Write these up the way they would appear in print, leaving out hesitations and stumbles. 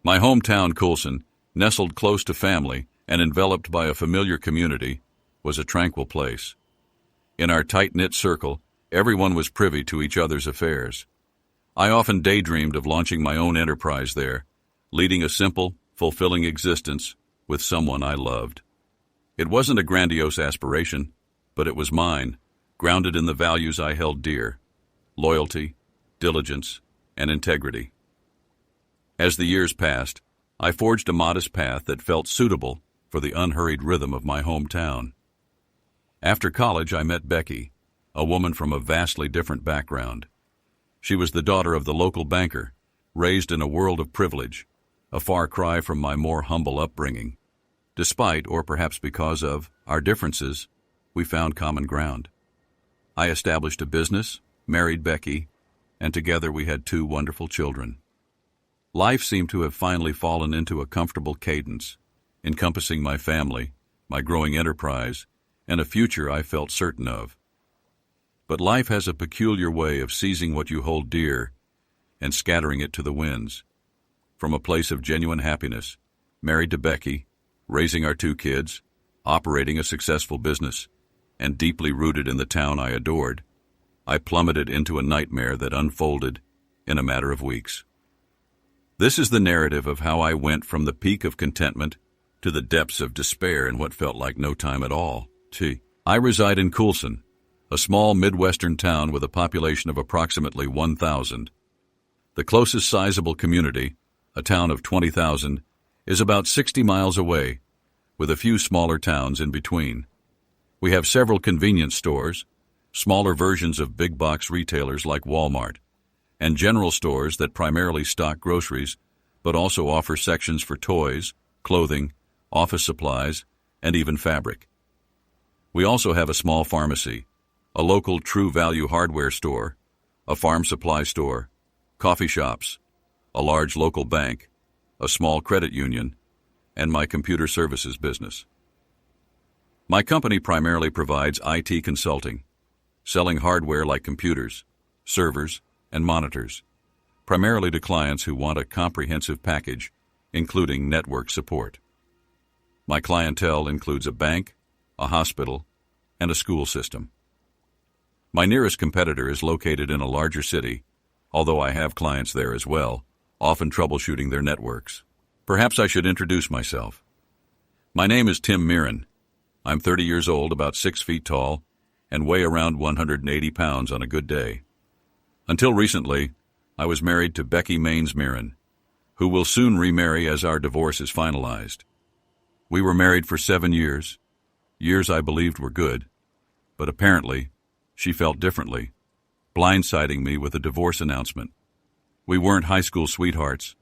My hometown, Coulson, nestled close to family and enveloped by a familiar community, was a tranquil place. In our tight-knit circle, everyone was privy to each other's affairs. I often daydreamed of launching my own enterprise there, leading a simple, fulfilling existence with someone I loved. It wasn't a grandiose aspiration, but it was mine, grounded in the values I held dear: loyalty, diligence, and integrity. As the years passed, I forged a modest path that felt suitable for the unhurried rhythm of my hometown. After college, I met Becky, a woman from a vastly different background. She was the daughter of the local banker, raised in a world of privilege, a far cry from my more humble upbringing. Despite, or perhaps because of, our differences, we found common ground. I established a business, married Becky, and together we had 2 wonderful children. Life seemed to have finally fallen into a comfortable cadence, encompassing my family, my growing enterprise, and a future I felt certain of. But life has a peculiar way of seizing what you hold dear and scattering it to the winds. From a place of genuine happiness, married to Becky, raising our 2 kids, operating a successful business, and deeply rooted in the town I adored, I plummeted into a nightmare that unfolded in a matter of weeks. This is the narrative of how I went from the peak of contentment to the depths of despair in what felt like no time at all. I reside in Coulson, a small Midwestern town with a population of approximately 1,000. The closest sizable community, a town of 20,000, is about 60 miles away, with a few smaller towns in between. We have several convenience stores, smaller versions of big box retailers like Walmart, and general stores that primarily stock groceries, but also offer sections for toys, clothing, office supplies, and even fabric. We also have a small pharmacy, a local True Value hardware store, a farm supply store, coffee shops, a large local bank, a small credit union, and my computer services business. My company primarily provides IT consulting, selling hardware like computers, servers, and monitors, primarily to clients who want a comprehensive package, including network support. My clientele includes a bank, a hospital, and a school system. My nearest competitor is located in a larger city, although I have clients there as well, often troubleshooting their networks. Perhaps I should introduce myself. My name is Tim Mirren. I'm 30 years old, about 6 feet tall, and weigh around 180 pounds on a good day. Until recently, I was married to Becky Maines Mirren, who will soon remarry as our divorce is finalized. We were married for 7 years, years I believed were good, but apparently she felt differently, blindsiding me with a divorce announcement. We weren't high school sweethearts.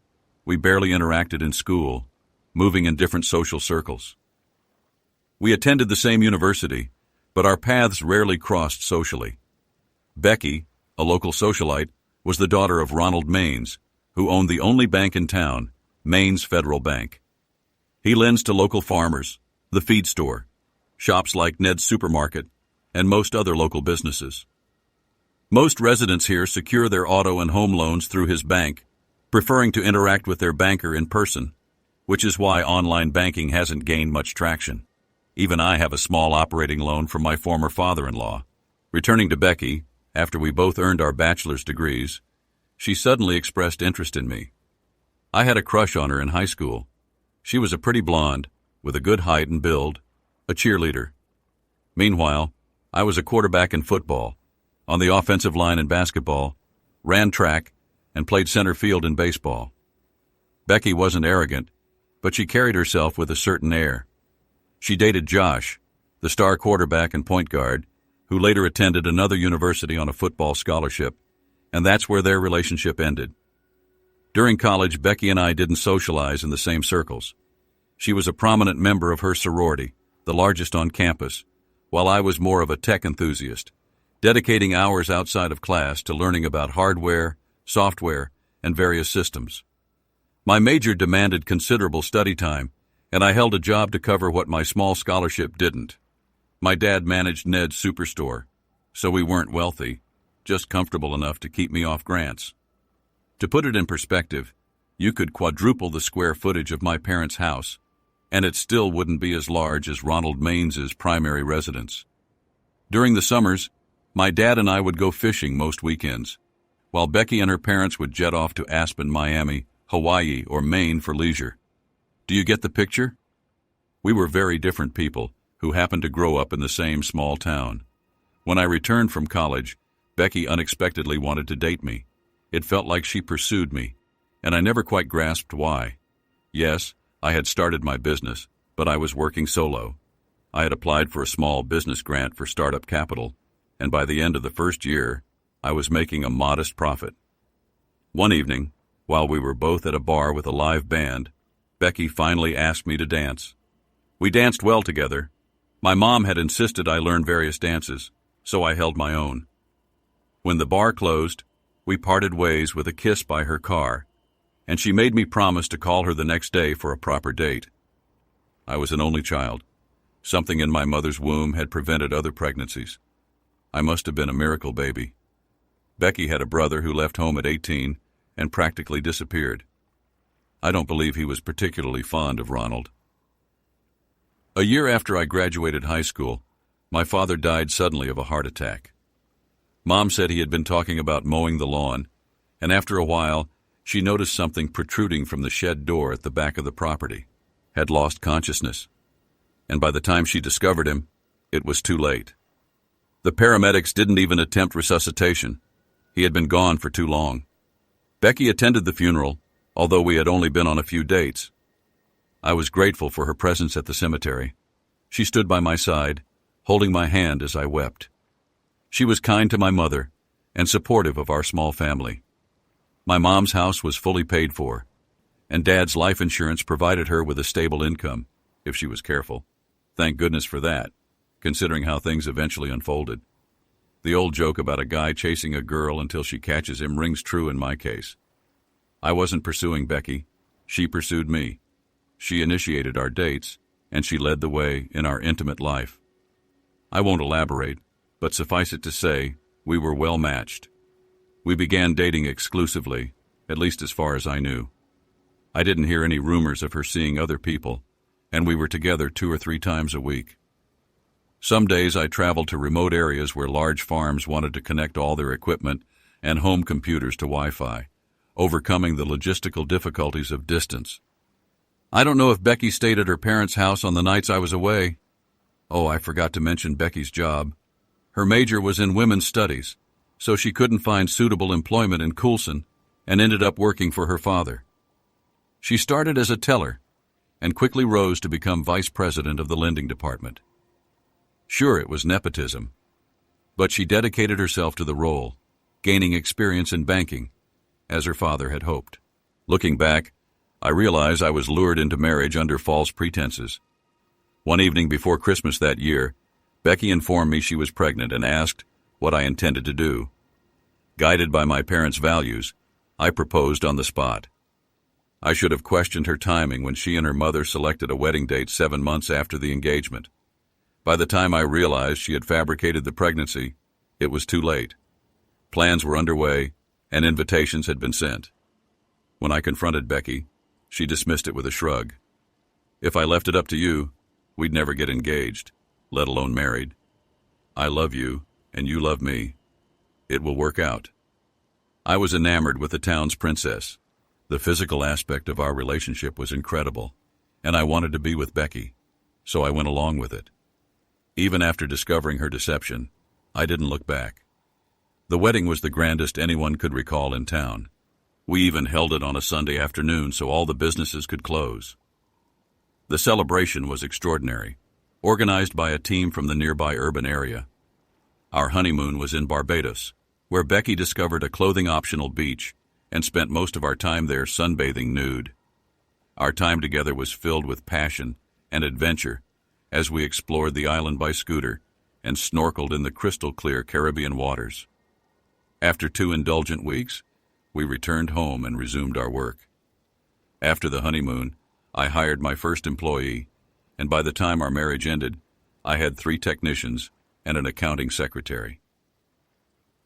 We barely interacted in school, moving in different social circles. We attended the same university, but our paths rarely crossed socially. Becky, a local socialite, was the daughter of Ronald Maines, who owned the only bank in town, Maines Federal Bank. He lends to local farmers, the feed store, shops like Ned's Supermarket, and most other local businesses. Most residents here secure their auto and home loans through his bank, preferring to interact with their banker in person, which is why online banking hasn't gained much traction. Even I have a small operating loan from my former father-in-law. Returning to Becky, after we both earned our bachelor's degrees, she suddenly expressed interest in me. I had a crush on her in high school. She was a pretty blonde, with a good height and build, a cheerleader. Meanwhile, I was a quarterback in football, on the offensive line in basketball, ran track, and played center field in baseball. Becky wasn't arrogant, but she carried herself with a certain air. She dated Josh, the star quarterback and point guard, who later attended another university on a football scholarship, and that's where their relationship ended. During college, Becky and I didn't socialize in the same circles. She was a prominent member of her sorority, the largest on campus, while I was more of a tech enthusiast, dedicating hours outside of class to learning about hardware, software, and various systems. My major demanded considerable study time, and I held a job to cover what my small scholarship didn't. My dad managed Ned's Superstore, so we weren't wealthy, just comfortable enough to keep me off grants. To put it in perspective, You could quadruple the square footage of my parents' house, and it still wouldn't be as large as Ronald Mains's primary residence. During the summers, my dad and I would go fishing most weekends, while Becky and her parents would jet off to Aspen, Miami, Hawaii, or Maine for leisure. Do you get the picture? We were very different people who happened to grow up in the same small town. When I returned from college, Becky unexpectedly wanted to date me. It felt like she pursued me, and I never quite grasped why. Yes, I had started my business, but I was working solo. I had applied for a small business grant for startup capital, and by the end of the first year, I was making a modest profit. One evening, while we were both at a bar with a live band, Becky finally asked me to dance. We danced well together. My mom had insisted I learn various dances, so I held my own. When the bar closed, we parted ways with a kiss by her car, and she made me promise to call her the next day for a proper date. I was an only child. Something in my mother's womb had prevented other pregnancies. I must have been a miracle baby. Becky had a brother who left home at 18 and practically disappeared. I don't believe he was particularly fond of Ronald. A year after I graduated high school, my father died suddenly of a heart attack. Mom said he had been talking about mowing the lawn, and after a while, she noticed something protruding from the shed door at the back of the property, had lost consciousness. And by the time she discovered him, it was too late. The paramedics didn't even attempt resuscitation. He had been gone for too long. Becky attended the funeral, although we had only been on a few dates. I was grateful for her presence at the cemetery. She stood by my side, holding my hand as I wept. She was kind to my mother and supportive of our small family. My mom's house was fully paid for, and Dad's life insurance provided her with a stable income, if she was careful. Thank goodness for that, considering how things eventually unfolded. The old joke about a guy chasing a girl until she catches him rings true in my case. I wasn't pursuing Becky. She pursued me. She initiated our dates, and she led the way in our intimate life. I won't elaborate, but suffice it to say, we were well matched. We began dating exclusively, at least as far as I knew. I didn't hear any rumors of her seeing other people, and we were together 2 or 3 times a week. Some days I traveled to remote areas where large farms wanted to connect all their equipment and home computers to Wi-Fi, overcoming the logistical difficulties of distance. I don't know if Becky stayed at her parents' house on the nights I was away. Oh, I forgot to mention Becky's job. Her major was in women's studies, so she couldn't find suitable employment in Coulson and ended up working for her father. She started as a teller and quickly rose to become vice president of the lending department. Sure, it was nepotism, but she dedicated herself to the role, gaining experience in banking, as her father had hoped. Looking back, I realize I was lured into marriage under false pretenses. One evening before Christmas that year, Becky informed me she was pregnant and asked what I intended to do. Guided by my parents' values, I proposed on the spot. I should have questioned her timing when she and her mother selected a wedding date 7 months after the engagement. By the time I realized she had fabricated the pregnancy, it was too late. Plans were underway, and invitations had been sent. When I confronted Becky, she dismissed it with a shrug. If I left it up to you, we'd never get engaged, let alone married. I love you, and you love me. It will work out. I was enamored with the town's princess. The physical aspect of our relationship was incredible, and I wanted to be with Becky, so I went along with it. Even after discovering her deception, I didn't look back. The wedding was the grandest anyone could recall in town. We even held it on a Sunday afternoon so all the businesses could close. The celebration was extraordinary, organized by a team from the nearby urban area. Our honeymoon was in Barbados, where Becky discovered a clothing-optional beach and spent most of our time there sunbathing nude. Our time together was filled with passion and adventure as we explored the island by scooter and snorkeled in the crystal-clear Caribbean waters. After 2 indulgent weeks, we returned home and resumed our work. After the honeymoon, I hired my first employee, and by the time our marriage ended, I had 3 technicians and an accounting secretary.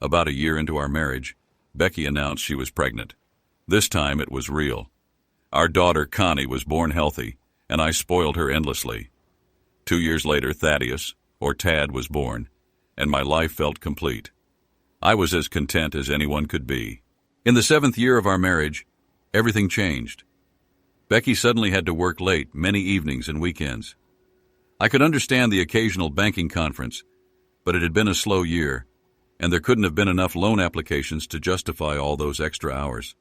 About a year into our marriage, Becky announced she was pregnant. This time it was real, Our daughter, Connie, was born healthy, and I spoiled her endlessly. 2 years later, Thaddeus, or Tad, was born, and my life felt complete. I was as content as anyone could be. In the 7th year of our marriage, everything changed. Becky suddenly had to work late, many evenings and weekends. I could understand the occasional banking conference, but it had been a slow year, and there couldn't have been enough loan applications to justify all those extra hours.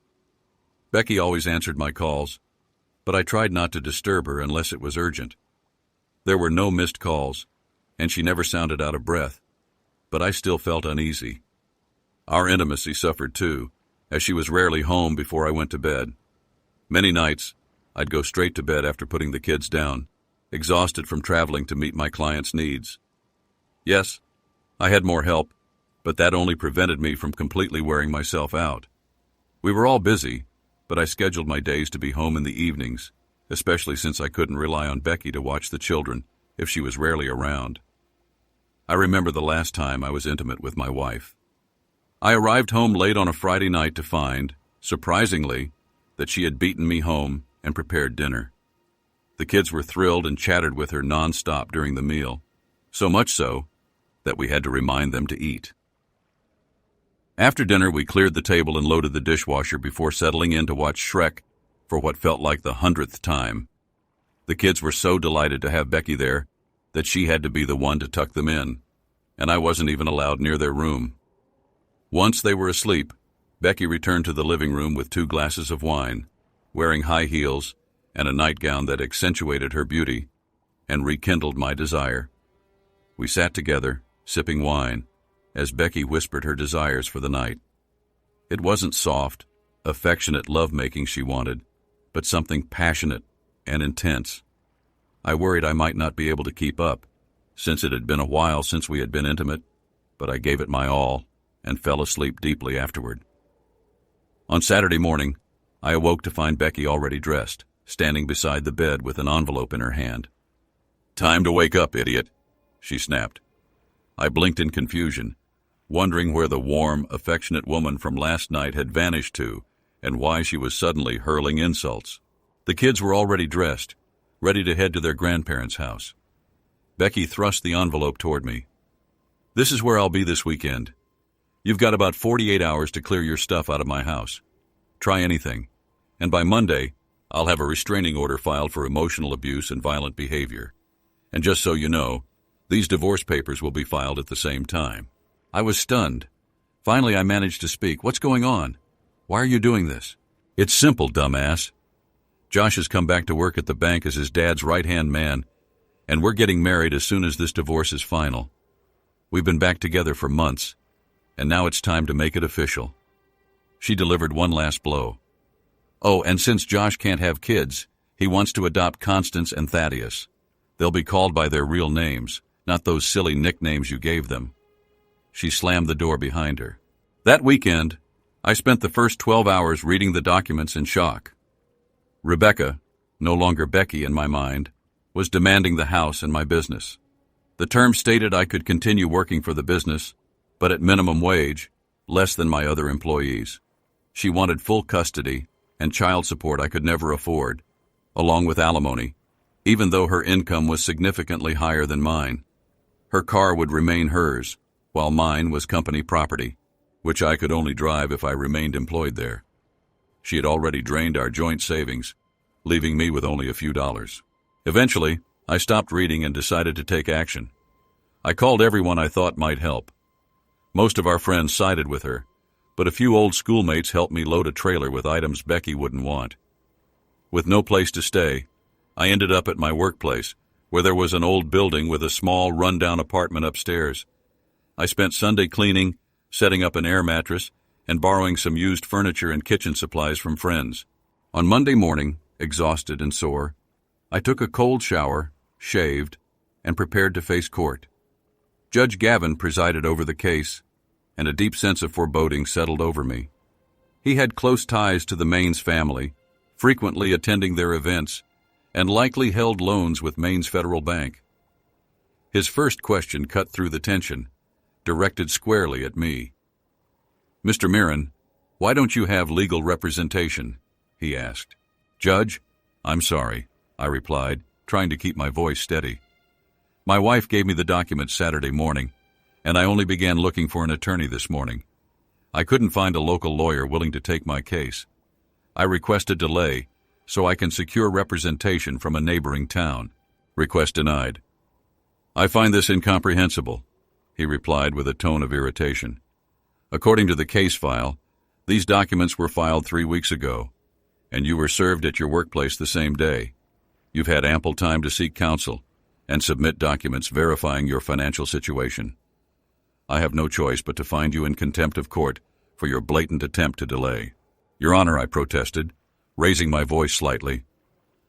Becky always answered my calls, but I tried not to disturb her unless it was urgent. There were no missed calls, and she never sounded out of breath, but I still felt uneasy. Our intimacy suffered too, as she was rarely home before I went to bed. Many nights, I'd go straight to bed after putting the kids down, exhausted from traveling to meet my clients' needs. Yes, I had more help, but that only prevented me from completely wearing myself out. We were all busy, but I scheduled my days to be home in the evenings, especially since I couldn't rely on Becky to watch the children if she was rarely around. I remember the last time I was intimate with my wife. I arrived home late on a Friday night to find, surprisingly, that she had beaten me home and prepared dinner. The kids were thrilled and chattered with her nonstop during the meal, so much so that we had to remind them to eat. After dinner, we cleared the table and loaded the dishwasher before settling in to watch Shrek for what felt like the 100th time. The kids were so delighted to have Becky there that she had to be the one to tuck them in, and I wasn't even allowed near their room. Once they were asleep, Becky returned to the living room with 2 glasses of wine, wearing high heels and a nightgown that accentuated her beauty and rekindled my desire. We sat together, sipping wine, as Becky whispered her desires for the night. It wasn't soft, affectionate lovemaking she wanted, but something passionate and intense. I worried I might not be able to keep up, since it had been a while since we had been intimate, but I gave it my all and fell asleep deeply afterward. On Saturday morning, I awoke to find Becky already dressed, standing beside the bed with an envelope in her hand. "Time to wake up, idiot," she snapped. I blinked in confusion, wondering where the warm, affectionate woman from last night had vanished to and why she was suddenly hurling insults. The kids were already dressed, ready to head to their grandparents' house. Becky thrust the envelope toward me. "This is where I'll be this weekend. You've got about 48 hours to clear your stuff out of my house. Try anything, and by Monday, I'll have a restraining order filed for emotional abuse and violent behavior. And just so you know, these divorce papers will be filed at the same time." I was stunned. Finally, I managed to speak. "What's going on? Why are you doing this?" "It's simple, dumbass. Josh has come back to work at the bank as his dad's right-hand man, and we're getting married as soon as this divorce is final. We've been back together for months, and now it's time to make it official." She delivered one last blow. "Oh, and since Josh can't have kids, he wants to adopt Constance and Thaddeus. They'll be called by their real names, not those silly nicknames you gave them." She slammed the door behind her. That weekend, I spent the first 12 hours reading the documents in shock. Rebecca, no longer Becky in my mind, was demanding the house and my business. The terms stated I could continue working for the business, but at minimum wage, less than my other employees. She wanted full custody and child support I could never afford, along with alimony, even though her income was significantly higher than mine. Her car would remain hers, while mine was company property, which I could only drive if I remained employed there. She had already drained our joint savings, leaving me with only a few dollars. Eventually, I stopped reading and decided to take action. I called everyone I thought might help. Most of our friends sided with her, but a few old schoolmates helped me load a trailer with items Becky wouldn't want. With no place to stay, I ended up at my workplace, where there was an old building with a small, run-down apartment upstairs. I spent Sunday cleaning, setting up an air mattress, and borrowing some used furniture and kitchen supplies from friends. On Monday morning, exhausted and sore, I took a cold shower, shaved, and prepared to face court. Judge Gavin presided over the case, and a deep sense of foreboding settled over me. He had close ties to the Maines family, frequently attending their events, and likely held loans with Maines Federal Bank. His first question cut through the tension, directed squarely at me. "Mr. Mirren, why don't you have legal representation?" he asked. "Judge, I'm sorry," I replied, trying to keep my voice steady. "My wife gave me the documents Saturday morning, and I only began looking for an attorney this morning. I couldn't find a local lawyer willing to take my case. I request a delay so I can secure representation from a neighboring town." Request denied. "I find this incomprehensible," he replied with a tone of irritation. "According to the case file, these documents were filed 3 weeks ago, and you were served at your workplace the same day. You've had ample time to seek counsel and submit documents verifying your financial situation. I have no choice but to find you in contempt of court for your blatant attempt to delay." "Your Honor," I protested, raising my voice slightly,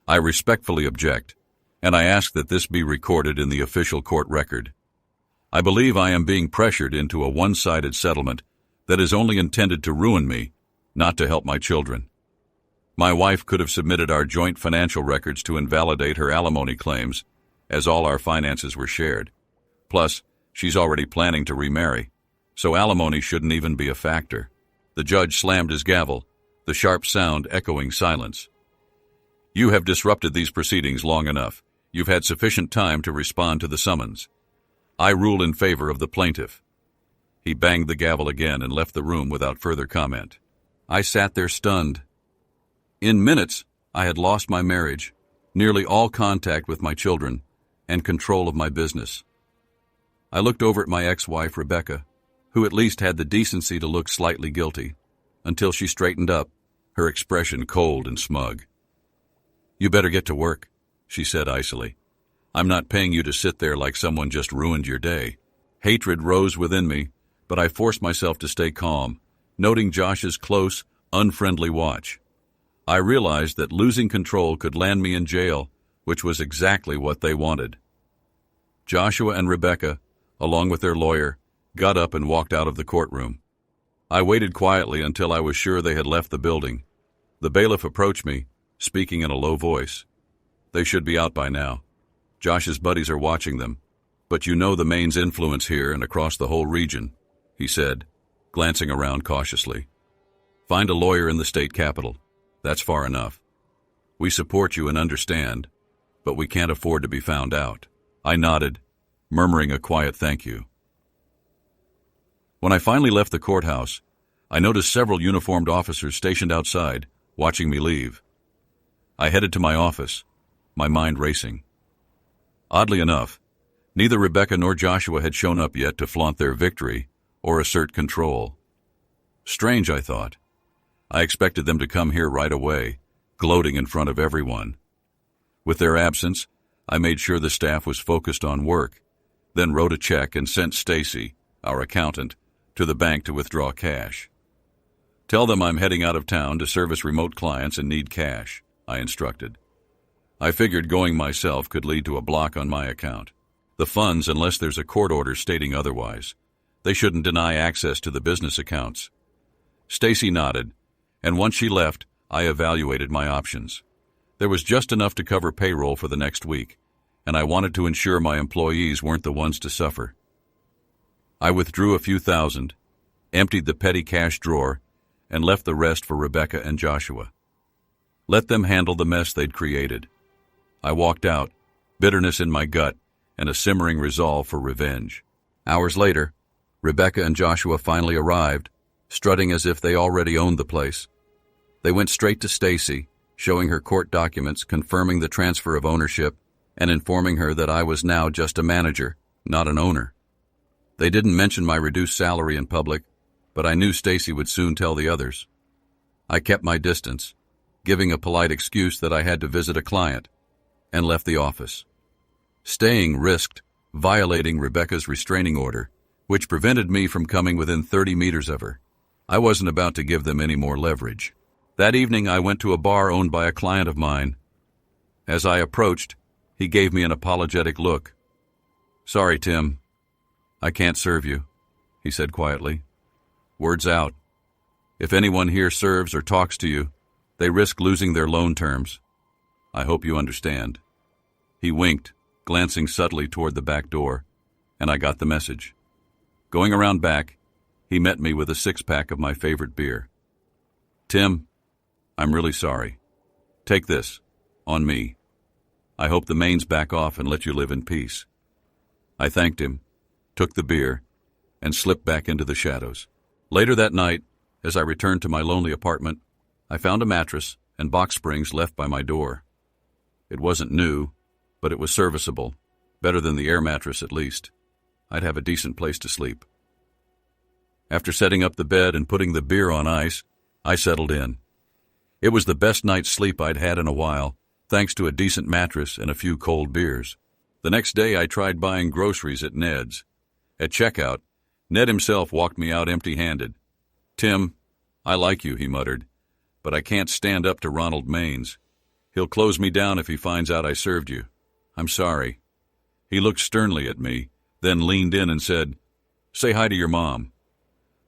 "I respectfully object, and I ask that this be recorded in the official court record. I believe I am being pressured into a one-sided settlement that is only intended to ruin me, not to help my children. My wife could have submitted our joint financial records to invalidate her alimony claims, as all our finances were shared. Plus, she's already planning to remarry, so alimony shouldn't even be a factor." The judge slammed his gavel, the sharp sound echoing silence. "You have disrupted these proceedings long enough. You've had sufficient time to respond to the summons. I rule in favor of the plaintiff." He banged the gavel again and left the room without further comment. I sat there stunned. In minutes, I had lost my marriage, nearly all contact with my children, and control of my business. I looked over at my ex-wife, Rebecca, who at least had the decency to look slightly guilty, until she straightened up, her expression cold and smug. "You better get to work," she said icily. "I'm not paying you to sit there like someone just ruined your day." Hatred rose within me, but I forced myself to stay calm, noting Josh's close, unfriendly watch. I realized that losing control could land me in jail, which was exactly what they wanted. Joshua and Rebecca, along with their lawyer, got up and walked out of the courtroom. I waited quietly until I was sure they had left the building. The bailiff approached me, speaking in a low voice. "They should be out by now. Josh's buddies are watching them, but you know the Maine's influence here and across the whole region," he said, glancing around cautiously. "Find a lawyer in the state capital. That's far enough. We support you and understand, but we can't afford to be found out." I nodded, murmuring a quiet thank you. When I finally left the courthouse, I noticed several uniformed officers stationed outside, watching me leave. I headed to my office, my mind racing. Oddly enough, neither Rebecca nor Joshua had shown up yet to flaunt their victory or assert control. Strange, I thought. I expected them to come here right away, gloating in front of everyone. With their absence, I made sure the staff was focused on work, then wrote a check and sent Stacy, our accountant, to the bank to withdraw cash. "Tell them I'm heading out of town to service remote clients and need cash," I instructed. I figured going myself could lead to a block on my account. The funds, unless there's a court order stating otherwise. They shouldn't deny access to the business accounts. Stacy nodded, and once she left, I evaluated my options. There was just enough to cover payroll for the next week, and I wanted to ensure my employees weren't the ones to suffer. I withdrew a few thousand, emptied the petty cash drawer, and left the rest for Rebecca and Joshua. Let them handle the mess they'd created. I walked out, bitterness in my gut and a simmering resolve for revenge. Hours later, Rebecca and Joshua finally arrived, strutting as if they already owned the place. They went straight to Stacy, showing her court documents confirming the transfer of ownership and informing her that I was now just a manager, not an owner. They didn't mention my reduced salary in public, but I knew Stacy would soon tell the others. I kept my distance, giving a polite excuse that I had to visit a client, and left the office. Staying risked violating Rebecca's restraining order, which prevented me from coming within 30 meters of her. I wasn't about to give them any more leverage. That evening I went to a bar owned by a client of mine. As I approached, he gave me an apologetic look. "Sorry, Tim. I can't serve you," he said quietly. "Word's out. If anyone here serves or talks to you, they risk losing their loan terms. I hope you understand." He winked, glancing subtly toward the back door, and I got the message. Going around back, he met me with a six-pack of my favorite beer. "Tim, I'm really sorry. Take this. On me. I hope the Maines back off and let you live in peace." I thanked him, took the beer, and slipped back into the shadows. Later that night, as I returned to my lonely apartment, I found a mattress and box springs left by my door. It wasn't new, but it was serviceable, better than the air mattress at least. I'd have a decent place to sleep. After setting up the bed and putting the beer on ice, I settled in. It was the best night's sleep I'd had in a while, thanks to a decent mattress and a few cold beers. The next day I tried buying groceries at Ned's. At checkout, Ned himself walked me out empty-handed. "Tim, I like you," he muttered, "but I can't stand up to Ronald Maines. He'll close me down if he finds out I served you. I'm sorry." He looked sternly at me, then leaned in and said, "Say hi to your mom."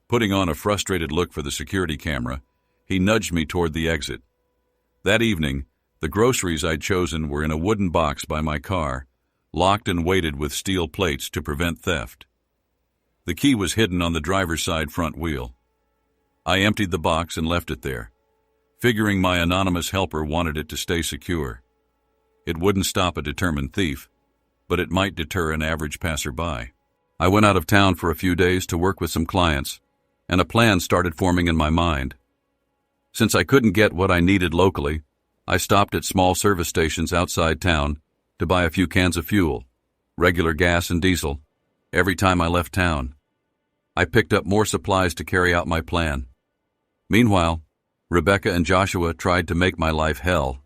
Putting on a frustrated look for the security camera, he nudged me toward the exit. That evening, the groceries I'd chosen were in a wooden box by my car, locked and weighted with steel plates to prevent theft. The key was hidden on the driver's side front wheel. I emptied the box and left it there, figuring my anonymous helper wanted it to stay secure. It wouldn't stop a determined thief, but it might deter an average passerby. I went out of town for a few days to work with some clients, and a plan started forming in my mind. Since I couldn't get what I needed locally, I stopped at small service stations outside town to buy a few cans of fuel, regular gas and diesel, every time I left town. I picked up more supplies to carry out my plan. Meanwhile, Rebecca and Joshua tried to make my life hell.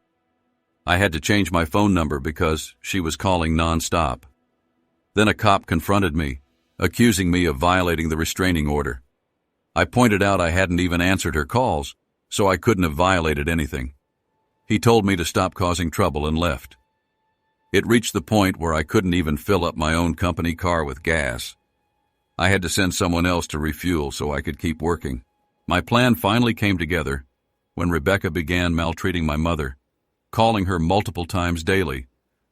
I had to change my phone number because she was calling nonstop. Then a cop confronted me, accusing me of violating the restraining order. I pointed out I hadn't even answered her calls, so I couldn't have violated anything. He told me to stop causing trouble and left. It reached the point where I couldn't even fill up my own company car with gas. I had to send someone else to refuel so I could keep working. My plan finally came together when Rebecca began maltreating my mother, calling her multiple times daily,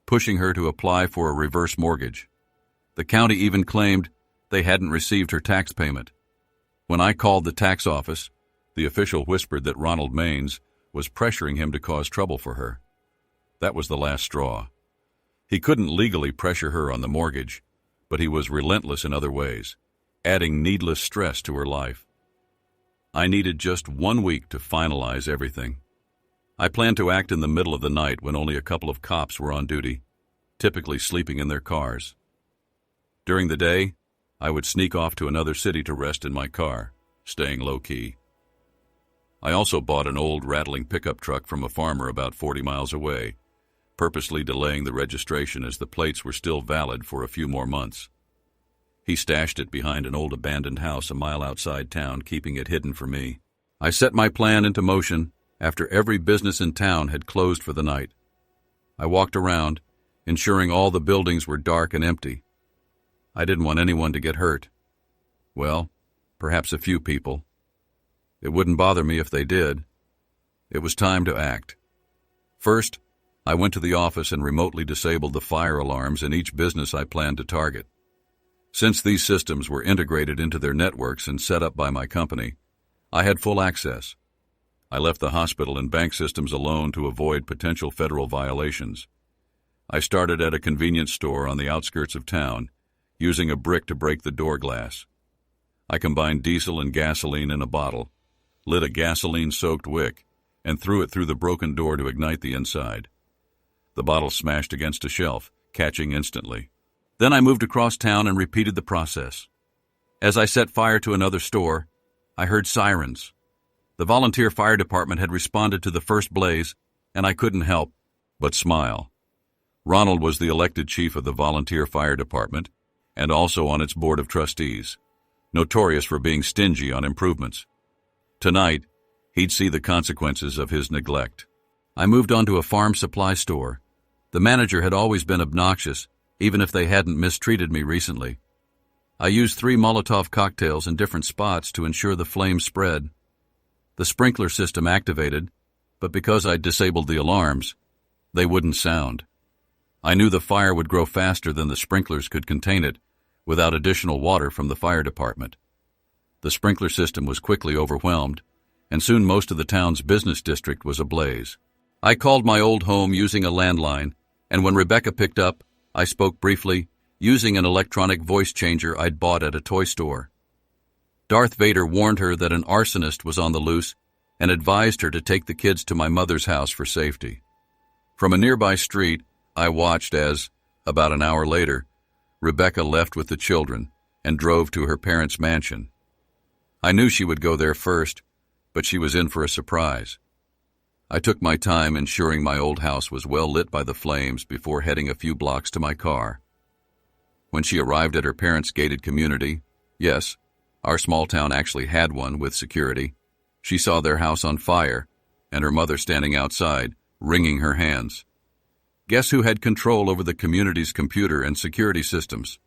pushing her to apply for a reverse mortgage. The county even claimed they hadn't received her tax payment. When I called the tax office, the official whispered that Ronald Maines was pressuring him to cause trouble for her. That was the last straw. He couldn't legally pressure her on the mortgage, but he was relentless in other ways, adding needless stress to her life. I needed just 1 week to finalize everything. I planned to act in the middle of the night when only a couple of cops were on duty, typically sleeping in their cars. During the day, I would sneak off to another city to rest in my car, staying low-key. I also bought an old rattling pickup truck from a farmer about 40 miles away, purposely delaying the registration as the plates were still valid for a few more months. He stashed it behind an old abandoned house a mile outside town, keeping it hidden for me. I set my plan into motion after every business in town had closed for the night. I walked around, ensuring all the buildings were dark and empty. I didn't want anyone to get hurt. Well, perhaps a few people. It wouldn't bother me if they did. It was time to act. First, I went to the office and remotely disabled the fire alarms in each business I planned to target. Since these systems were integrated into their networks and set up by my company, I had full access. I left the hospital and bank systems alone to avoid potential federal violations. I started at a convenience store on the outskirts of town, using a brick to break the door glass. I combined diesel and gasoline in a bottle, lit a gasoline-soaked wick, and threw it through the broken door to ignite the inside. The bottle smashed against a shelf, catching instantly. Then I moved across town and repeated the process. As I set fire to another store, I heard sirens. The volunteer fire department had responded to the first blaze, and I couldn't help but smile. Ronald was the elected chief of the volunteer fire department, and also on its board of trustees, notorious for being stingy on improvements. Tonight, he'd see the consequences of his neglect. I moved on to a farm supply store. The manager had always been obnoxious, even if they hadn't mistreated me recently. I used 3 Molotov cocktails in different spots to ensure the flames spread. The sprinkler system activated, but because I'd disabled the alarms, they wouldn't sound. I knew the fire would grow faster than the sprinklers could contain it without additional water from the fire department. The sprinkler system was quickly overwhelmed, and soon most of the town's business district was ablaze. I called my old home using a landline, and when Rebecca picked up, I spoke briefly, using an electronic voice changer I'd bought at a toy store. Darth Vader warned her that an arsonist was on the loose and advised her to take the kids to my mother's house for safety. From a nearby street, I watched as, about an hour later, Rebecca left with the children and drove to her parents' mansion. I knew she would go there first, but she was in for a surprise. I took my time ensuring my old house was well lit by the flames before heading a few blocks to my car. When she arrived at her parents' gated community, yes, our small town actually had one with security, she saw their house on fire and her mother standing outside, wringing her hands. Guess who had control over the community's computer and security systems?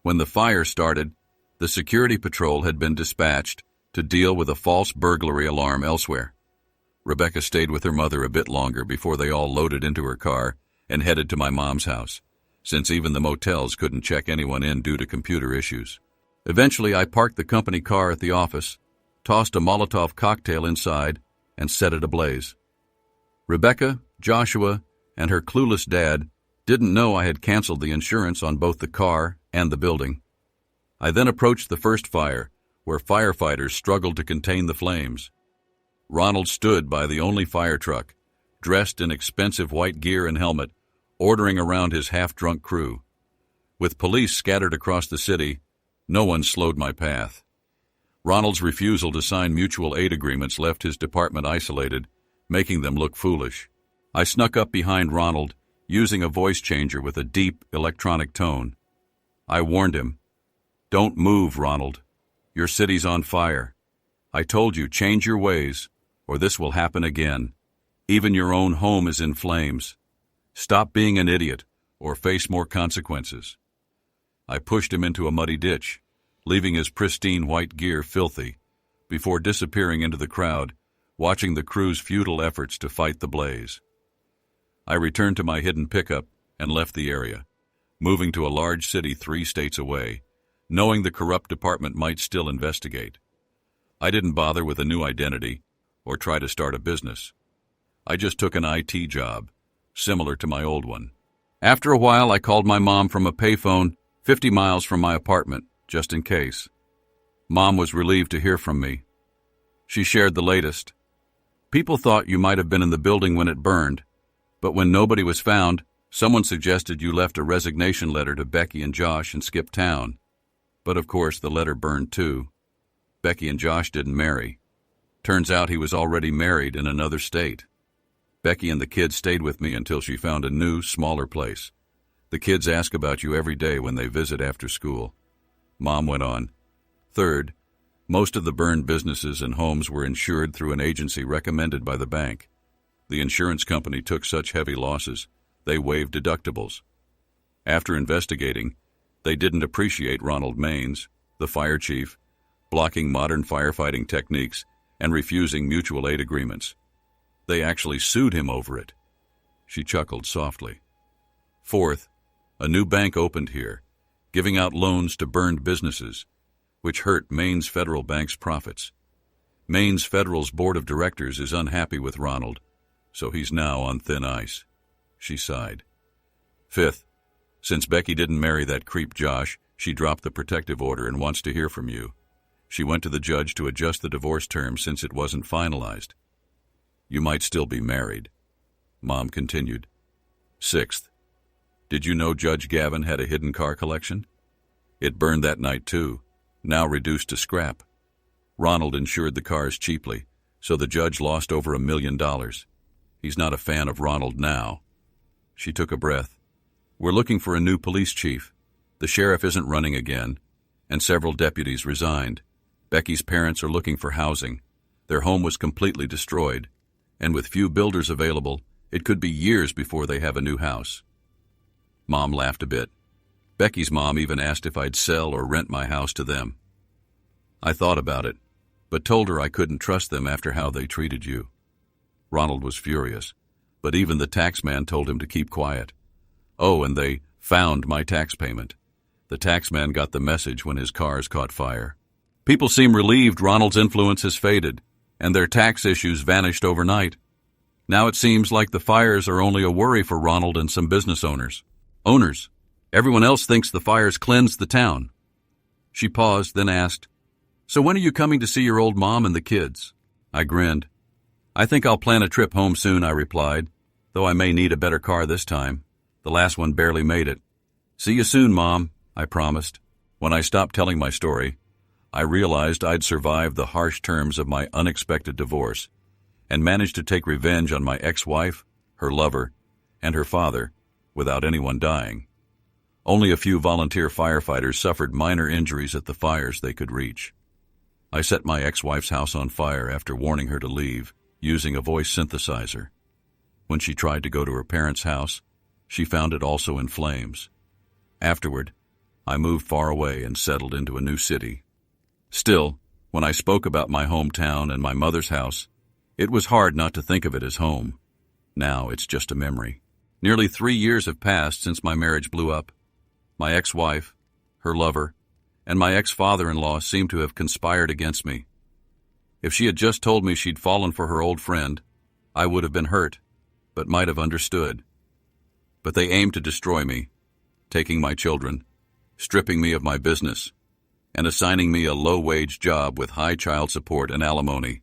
When the fire started, the security patrol had been dispatched to deal with a false burglary alarm elsewhere. Rebecca stayed with her mother a bit longer before they all loaded into her car and headed to my mom's house, since even the motels couldn't check anyone in due to computer issues. Eventually, I parked the company car at the office, tossed a Molotov cocktail inside, and set it ablaze. Rebecca, Joshua, and her clueless dad didn't know I had canceled the insurance on both the car and the building. I then approached the first fire, where firefighters struggled to contain the flames. Ronald stood by the only fire truck, dressed in expensive white gear and helmet, ordering around his half-drunk crew. With police scattered across the city, no one slowed my path. Ronald's refusal to sign mutual aid agreements left his department isolated, making them look foolish. I snuck up behind Ronald, using a voice changer with a deep, electronic tone. I warned him, "Don't move, Ronald. Your city's on fire. I told you, change your ways, or this will happen again. Even your own home is in flames. Stop being an idiot, or face more consequences." I pushed him into a muddy ditch, leaving his pristine white gear filthy, before disappearing into the crowd, watching the crew's futile efforts to fight the blaze. I returned to my hidden pickup and left the area, moving to a large city 3 states away, knowing the corrupt department might still investigate. I didn't bother with a new identity or try to start a business. I just took an IT job, similar to my old one. After a while, I called my mom from a payphone 50 miles from my apartment, just in case. Mom was relieved to hear from me. She shared the latest. "People thought you might have been in the building when it burned, but when nobody was found, someone suggested you left a resignation letter to Becky and Josh and skipped town. But of course, the letter burned too. Becky and Josh didn't marry. Turns out he was already married in another state. Becky and the kids stayed with me until she found a new, smaller place. The kids ask about you every day when they visit after school." Mom went on. "Third, most of the burned businesses and homes were insured through an agency recommended by the bank. The insurance company took such heavy losses, they waived deductibles. After investigating, they didn't appreciate Ronald Maines, the fire chief, blocking modern firefighting techniques and refusing mutual aid agreements. They actually sued him over it." She chuckled softly. "Fourth, a new bank opened here, giving out loans to burned businesses, which hurt Maine's Federal Bank's profits. Maine's Federal's board of directors is unhappy with Ronald, so he's now on thin ice." She sighed. "Fifth, since Becky didn't marry that creep Josh, she dropped the protective order and wants to hear from you. She went to the judge to adjust the divorce terms since it wasn't finalized. You might still be married." Mom continued. "Sixth, did you know Judge Gavin had a hidden car collection? It burned that night too, now reduced to scrap. Ronald insured the cars cheaply, so the judge lost over $1 million. He's not a fan of Ronald now." She took a breath. "We're looking for a new police chief. The sheriff isn't running again, and several deputies resigned. Becky's parents are looking for housing. Their home was completely destroyed, and with few builders available, it could be years before they have a new house." Mom laughed a bit. Becky's mom even asked if I'd sell or rent my house to them. I thought about it, but told her I couldn't trust them after how they treated you. Ronald was furious, but even the tax man told him to keep quiet. Oh, and they found my tax payment. The tax man got the message when his cars caught fire. People seem relieved Ronald's influence has faded, and their tax issues vanished overnight. Now it seems like the fires are only a worry for Ronald and some business owners. Owners. Everyone else thinks the fires cleansed the town. She paused, then asked, "So when are you coming to see your old mom and the kids?" I grinned. "I think I'll plan a trip home soon," I replied, "though I may need a better car this time. The last one barely made it." "See you soon, Mom," I promised. When I stopped telling my story, I realized I'd survived the harsh terms of my unexpected divorce and managed to take revenge on my ex-wife, her lover, and her father without anyone dying. Only a few volunteer firefighters suffered minor injuries at the fires they could reach. I set my ex-wife's house on fire after warning her to leave, using a voice synthesizer. When she tried to go to her parents' house, she found it also in flames. Afterward, I moved far away and settled into a new city. Still, when I spoke about my hometown and my mother's house, it was hard not to think of it as home. Now it's just a memory. Nearly 3 years have passed since my marriage blew up. My ex-wife, her lover, and my ex-father-in-law seem to have conspired against me. If she had just told me she'd fallen for her old friend, I would have been hurt, but might have understood. But they aimed to destroy me, taking my children, stripping me of my business, and assigning me a low-wage job with high child support and alimony.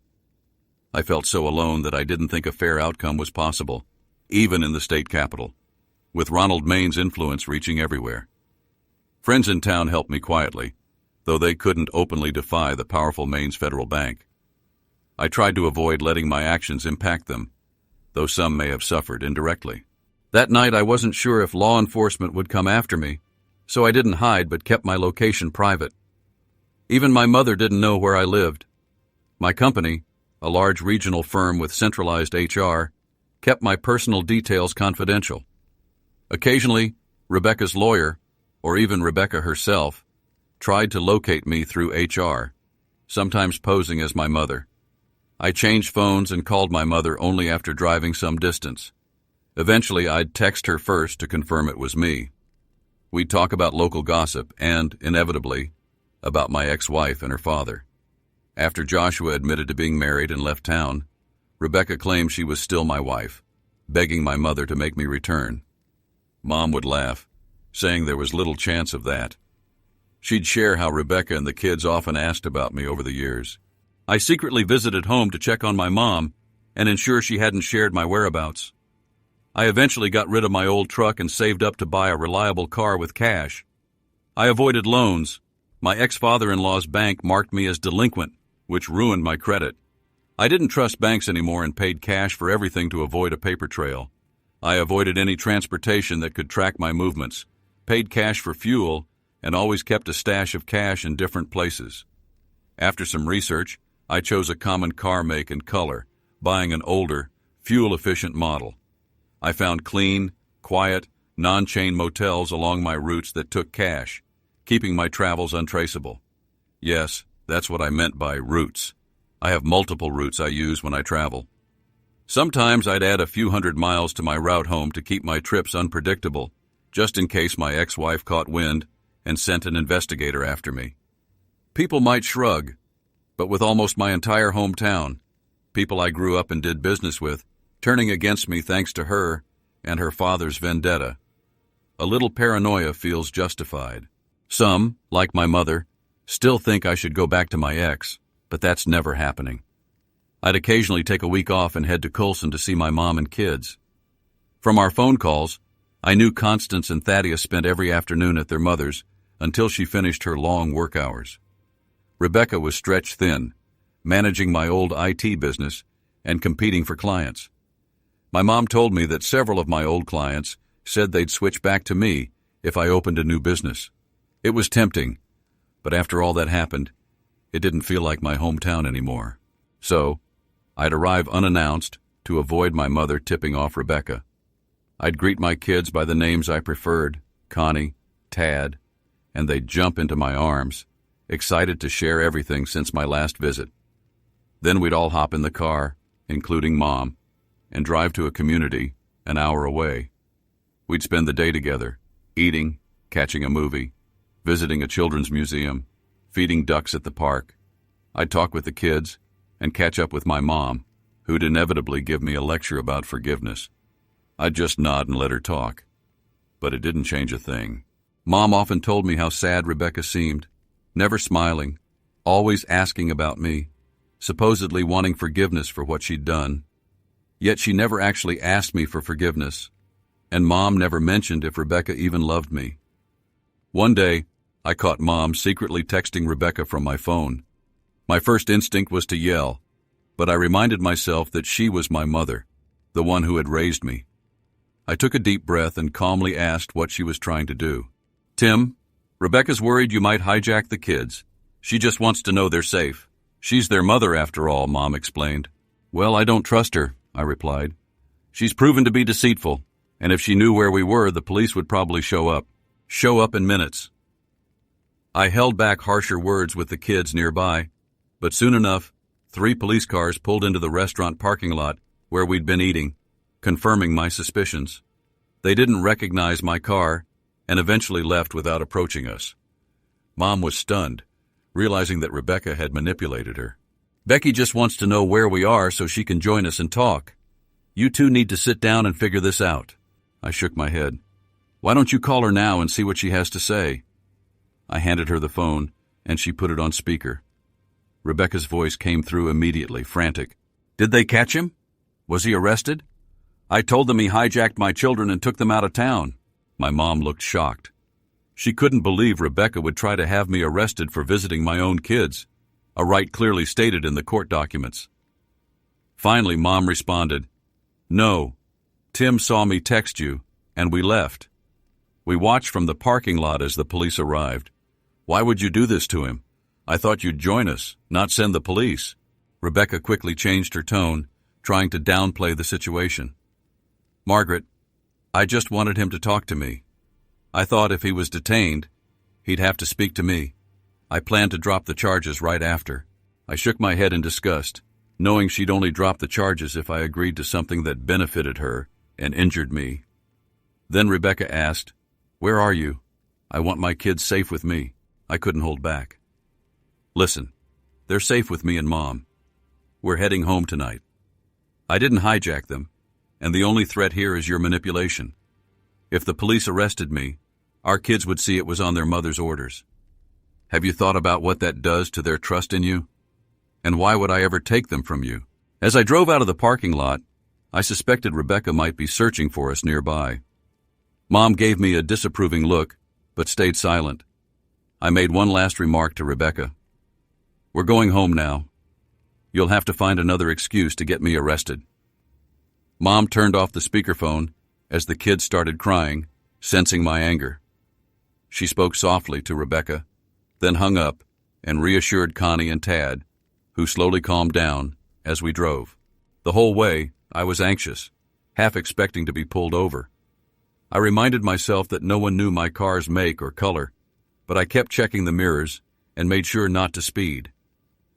I felt so alone that I didn't think a fair outcome was possible, even in the state capital, with Ronald Main's influence reaching everywhere. Friends in town helped me quietly, though they couldn't openly defy the powerful Maine's Federal Bank. I tried to avoid letting my actions impact them, though some may have suffered indirectly. That night I wasn't sure if law enforcement would come after me, so I didn't hide but kept my location private. Even my mother didn't know where I lived. My company, a large regional firm with centralized HR, kept my personal details confidential. Occasionally, Rebecca's lawyer, or even Rebecca herself, tried to locate me through HR, sometimes posing as my mother. I changed phones and called my mother only after driving some distance. Eventually, I'd text her first to confirm it was me. We'd talk about local gossip and, inevitably, about my ex-wife and her father. After Joshua admitted to being married and left town, Rebecca claimed she was still my wife, begging my mother to make me return. Mom would laugh, saying there was little chance of that. She'd share how Rebecca and the kids often asked about me over the years. I secretly visited home to check on my mom and ensure she hadn't shared my whereabouts. I eventually got rid of my old truck and saved up to buy a reliable car with cash. I avoided loans. My ex-father-in-law's bank marked me as delinquent, which ruined my credit. I didn't trust banks anymore and paid cash for everything to avoid a paper trail. I avoided any transportation that could track my movements, paid cash for fuel, and always kept a stash of cash in different places. After some research, I chose a common car make and color, buying an older, fuel-efficient model. I found clean, quiet, non-chain motels along my routes that took cash, keeping my travels untraceable. Yes, that's what I meant by routes. I have multiple routes I use when I travel. Sometimes I'd add a few hundred miles to my route home to keep my trips unpredictable, just in case my ex-wife caught wind and sent an investigator after me. People might shrug, but with almost my entire hometown, people I grew up and did business with, turning against me thanks to her and her father's vendetta, a little paranoia feels justified. Some, like my mother, still think I should go back to my ex, but that's never happening. I'd occasionally take a week off and head to Coulson to see my mom and kids. From our phone calls, I knew Constance and Thaddeus spent every afternoon at their mother's until she finished her long work hours. Rebecca was stretched thin, managing my old IT business and competing for clients. My mom told me that several of my old clients said they'd switch back to me if I opened a new business. It was tempting, but after all that happened, it didn't feel like my hometown anymore. So, I'd arrive unannounced to avoid my mother tipping off Rebecca. I'd greet my kids by the names I preferred, Connie, Tad, and they'd jump into my arms, excited to share everything since my last visit. Then we'd all hop in the car, including Mom, and drive to a community an hour away. We'd spend the day together, eating, catching a movie, visiting a children's museum, feeding ducks at the park. I'd talk with the kids and catch up with my mom, who'd inevitably give me a lecture about forgiveness. I'd just nod and let her talk. But it didn't change a thing. Mom often told me how sad Rebecca seemed, never smiling, always asking about me, supposedly wanting forgiveness for what she'd done. Yet she never actually asked me for forgiveness, and Mom never mentioned if Rebecca even loved me. One day, I caught Mom secretly texting Rebecca from my phone. My first instinct was to yell, but I reminded myself that she was my mother, the one who had raised me. I took a deep breath and calmly asked what she was trying to do. "Tim, Rebecca's worried you might hijack the kids. She just wants to know they're safe. She's their mother after all," Mom explained. "Well, I don't trust her," I replied. "She's proven to be deceitful, and if she knew where we were, the police would probably show up. Show up in minutes." I held back harsher words with the kids nearby, but soon enough, 3 police cars pulled into the restaurant parking lot where we'd been eating, confirming my suspicions. They didn't recognize my car and eventually left without approaching us. Mom was stunned, realizing that Rebecca had manipulated her. "Becky just wants to know where we are so she can join us and talk. You two need to sit down and figure this out." I shook my head. "Why don't you call her now and see what she has to say?" I handed her the phone, and she put it on speaker. Rebecca's voice came through immediately, frantic. "Did they catch him? Was he arrested? I told them he hijacked my children and took them out of town." My mom looked shocked. She couldn't believe Rebecca would try to have me arrested for visiting my own kids, a right clearly stated in the court documents. Finally, Mom responded, "No, Tim saw me text you, and we left. We watched from the parking lot as the police arrived. Why would you do this to him? I thought you'd join us, not send the police." Rebecca quickly changed her tone, trying to downplay the situation. "Margaret, I just wanted him to talk to me. I thought if he was detained, he'd have to speak to me. I planned to drop the charges right after." I shook my head in disgust, knowing she'd only drop the charges if I agreed to something that benefited her and injured me. Then Rebecca asked, "Where are you? I want my kids safe with me." I couldn't hold back. "Listen, they're safe with me and Mom. We're heading home tonight. I didn't hijack them, and the only threat here is your manipulation. If the police arrested me, our kids would see it was on their mother's orders. Have you thought about what that does to their trust in you? And why would I ever take them from you?" As I drove out of the parking lot, I suspected Rebecca might be searching for us nearby. Mom gave me a disapproving look, but stayed silent. I made one last remark to Rebecca. "We're going home now. You'll have to find another excuse to get me arrested." Mom turned off the speakerphone as the kids started crying, sensing my anger. She spoke softly to Rebecca, then hung up and reassured Connie and Tad, who slowly calmed down as we drove. The whole way, I was anxious, half expecting to be pulled over. I reminded myself that no one knew my car's make or color, but I kept checking the mirrors and made sure not to speed.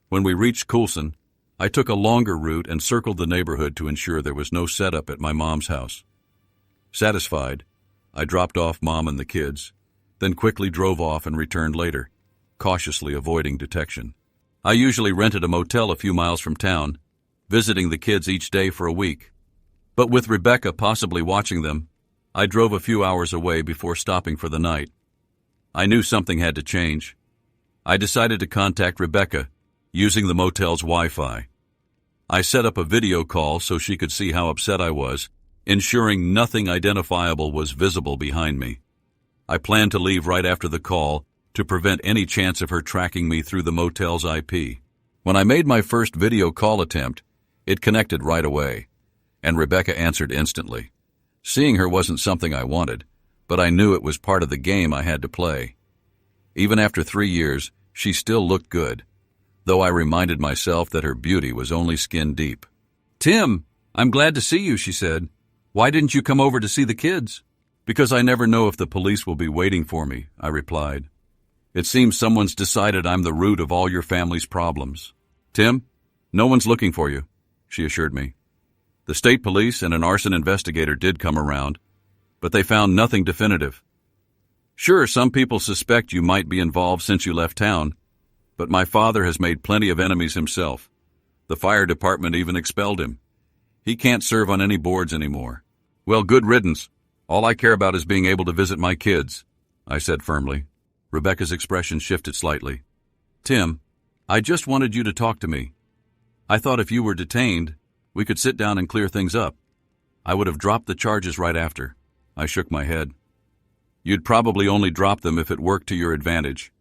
When we reached Coulson, I took a longer route and circled the neighborhood to ensure there was no setup at my mom's house. Satisfied, I dropped off Mom and the kids, then quickly drove off and returned later, cautiously avoiding detection. I usually rented a motel a few miles from town, visiting the kids each day for a week. But with Rebecca possibly watching them, I drove a few hours away before stopping for the night. I knew something had to change. I decided to contact Rebecca, using the motel's Wi-Fi. I set up a video call so she could see how upset I was, ensuring nothing identifiable was visible behind me. I planned to leave right after the call to prevent any chance of her tracking me through the motel's IP. When I made my first video call attempt, it connected right away, and Rebecca answered instantly. Seeing her wasn't something I wanted, but I knew it was part of the game I had to play. Even after 3 years, she still looked good, though I reminded myself that her beauty was only skin deep. "Tim, I'm glad to see you," she said. "Why didn't you come over to see the kids?" "Because I never know if the police will be waiting for me," I replied. "It seems someone's decided I'm the root of all your family's problems." "Tim, no one's looking for you," she assured me. "The state police and an arson investigator did come around, but they found nothing definitive. Sure, some people suspect you might be involved since you left town, but my father has made plenty of enemies himself. The fire department even expelled him. He can't serve on any boards anymore. Well, good riddance. All I care about is being able to visit my kids, I said firmly. Rebecca's expression shifted slightly. Tim, I just wanted you to talk to me. I thought if you were detained, we could sit down and clear things up. I would have dropped the charges right after. I shook my head. You'd probably only drop them if it worked to your advantage.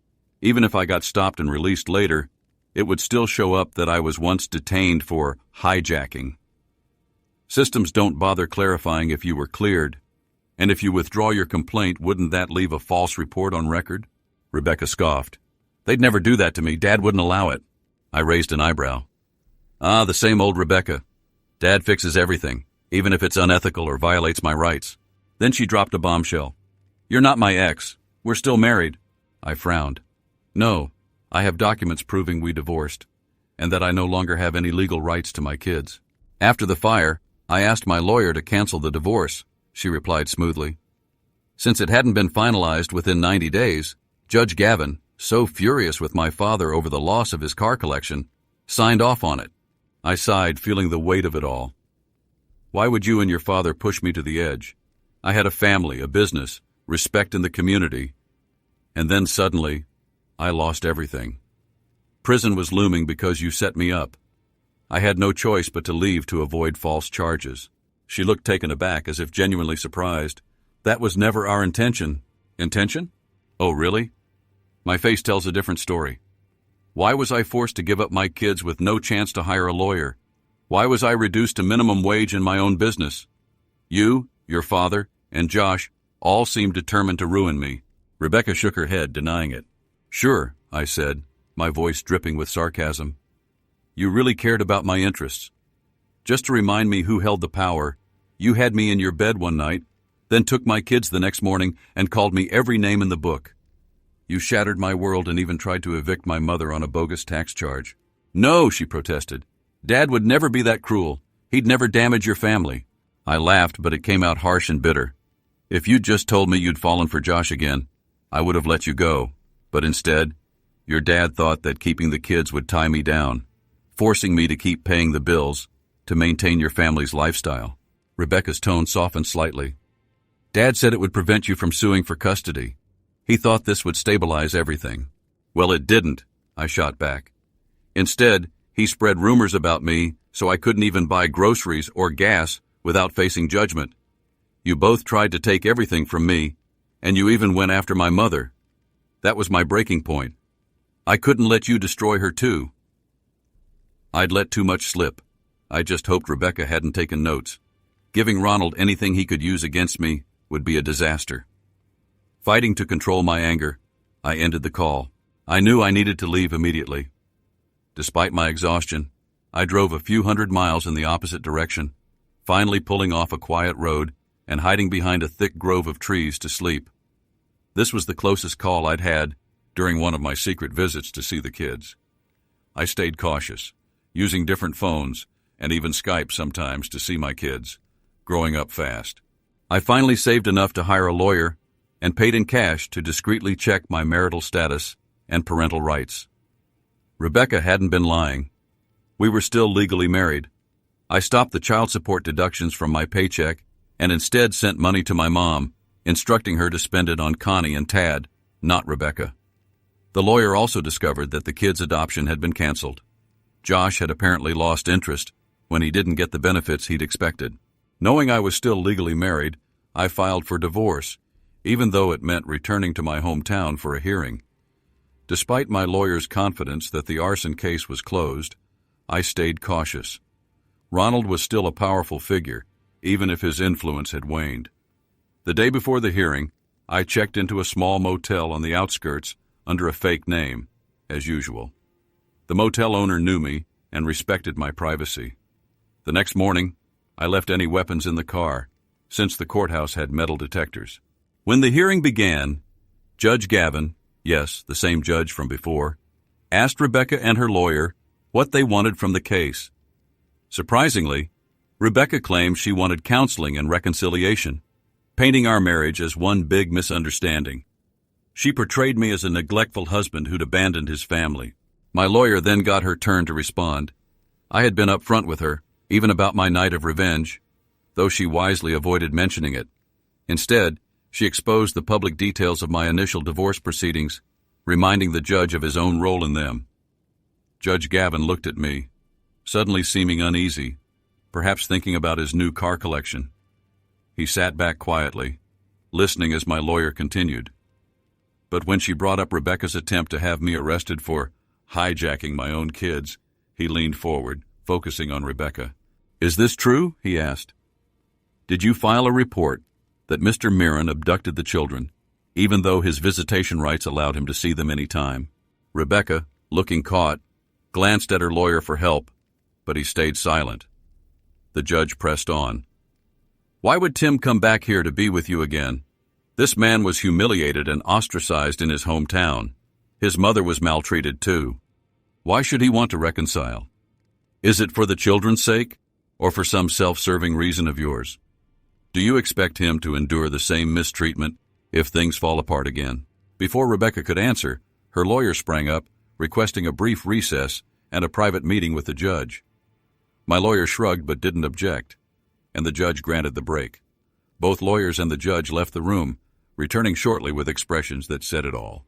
Even if I got stopped and released later, it would still show up that I was once detained for hijacking. Systems don't bother clarifying if you were cleared. And if you withdraw your complaint, wouldn't that leave a false report on record? Rebecca scoffed. They'd never do that to me. Dad wouldn't allow it. I raised an eyebrow. Ah, the same old Rebecca. Dad fixes everything, even if it's unethical or violates my rights. Then she dropped a bombshell. You're not my ex. We're still married. I frowned. No, I have documents proving we divorced, and that I no longer have any legal rights to my kids. After the fire, I asked my lawyer to cancel the divorce, she replied smoothly. Since it hadn't been finalized within 90 days, Judge Gavin, so furious with my father over the loss of his car collection, signed off on it. I sighed, feeling the weight of it all. Why would you and your father push me to the edge? I had a family, a business, respect in the community, and then suddenly, I lost everything. Prison was looming because you set me up. I had no choice but to leave to avoid false charges. She looked taken aback, as if genuinely surprised. That was never our intention. Intention? Oh, really? My face tells a different story. Why was I forced to give up my kids with no chance to hire a lawyer? Why was I reduced to minimum wage in my own business? You, your father, and Josh all seemed determined to ruin me. Rebecca shook her head, denying it. Sure, I said, my voice dripping with sarcasm. You really cared about my interests. Just to remind me who held the power, you had me in your bed one night, then took my kids the next morning and called me every name in the book. You shattered my world and even tried to evict my mother on a bogus tax charge. No, she protested. Dad would never be that cruel. He'd never damage your family. I laughed, but it came out harsh and bitter. If you'd just told me you'd fallen for Josh again, I would have let you go. But instead, your dad thought that keeping the kids would tie me down, forcing me to keep paying the bills to maintain your family's lifestyle. Rebecca's tone softened slightly. Dad said it would prevent you from suing for custody. He thought this would stabilize everything. Well, it didn't, I shot back. Instead, he spread rumors about me so I couldn't even buy groceries or gas without facing judgment. You both tried to take everything from me, and you even went after my mother. That was my breaking point. I couldn't let you destroy her too. I'd let too much slip. I just hoped Rebecca hadn't taken notes. Giving Ronald anything he could use against me would be a disaster. Fighting to control my anger, I ended the call. I knew I needed to leave immediately. Despite my exhaustion, I drove a few hundred miles in the opposite direction, finally pulling off a quiet road and hiding behind a thick grove of trees to sleep. This was the closest call I'd had during one of my secret visits to see the kids. I stayed cautious, using different phones and even Skype sometimes to see my kids, growing up fast. I finally saved enough to hire a lawyer and paid in cash to discreetly check my marital status and parental rights. Rebecca hadn't been lying. We were still legally married. I stopped the child support deductions from my paycheck and instead sent money to my mom, instructing her to spend it on Connie and Tad, not Rebecca. The lawyer also discovered that the kids' adoption had been canceled. Josh had apparently lost interest when he didn't get the benefits he'd expected. Knowing I was still legally married, I filed for divorce, even though it meant returning to my hometown for a hearing. Despite my lawyer's confidence that the arson case was closed, I stayed cautious. Ronald was still a powerful figure, even if his influence had waned. The day before the hearing, I checked into a small motel on the outskirts under a fake name, as usual. The motel owner knew me and respected my privacy. The next morning, I left any weapons in the car, since the courthouse had metal detectors. When the hearing began, Judge Gavin, yes, the same judge from before, asked Rebecca and her lawyer what they wanted from the case. Surprisingly, Rebecca claimed she wanted counseling and reconciliation, painting our marriage as one big misunderstanding. She portrayed me as a neglectful husband who'd abandoned his family. My lawyer then got her turn to respond. I had been upfront with her, even about my night of revenge, though she wisely avoided mentioning it. Instead, she exposed the public details of my initial divorce proceedings, reminding the judge of his own role in them. Judge Gavin looked at me, suddenly seeming uneasy, perhaps thinking about his new car collection. He sat back quietly, listening as my lawyer continued. But when she brought up Rebecca's attempt to have me arrested for hijacking my own kids, he leaned forward, focusing on Rebecca. "Is this true?" he asked. "Did you file a report that Mr. Mirren abducted the children, even though his visitation rights allowed him to see them any time?" Rebecca, looking caught, glanced at her lawyer for help, but he stayed silent. The judge pressed on. "Why would Tim come back here to be with you again? This man was humiliated and ostracized in his hometown. His mother was maltreated too. Why should he want to reconcile? Is it for the children's sake, or for some self-serving reason of yours? Do you expect him to endure the same mistreatment if things fall apart again?" Before Rebecca could answer, her lawyer sprang up, requesting a brief recess and a private meeting with the judge. My lawyer shrugged but didn't object, and the judge granted the break. Both lawyers and the judge left the room, returning shortly with expressions that said it all.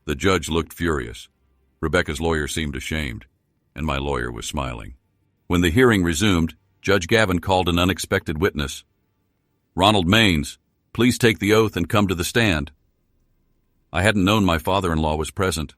The judge looked furious. Rebecca's lawyer seemed ashamed, and my lawyer was smiling. When the hearing resumed, Judge Gavin called an unexpected witness. "Ronald Maines, please take the oath and come to the stand." I hadn't known my father-in-law was present.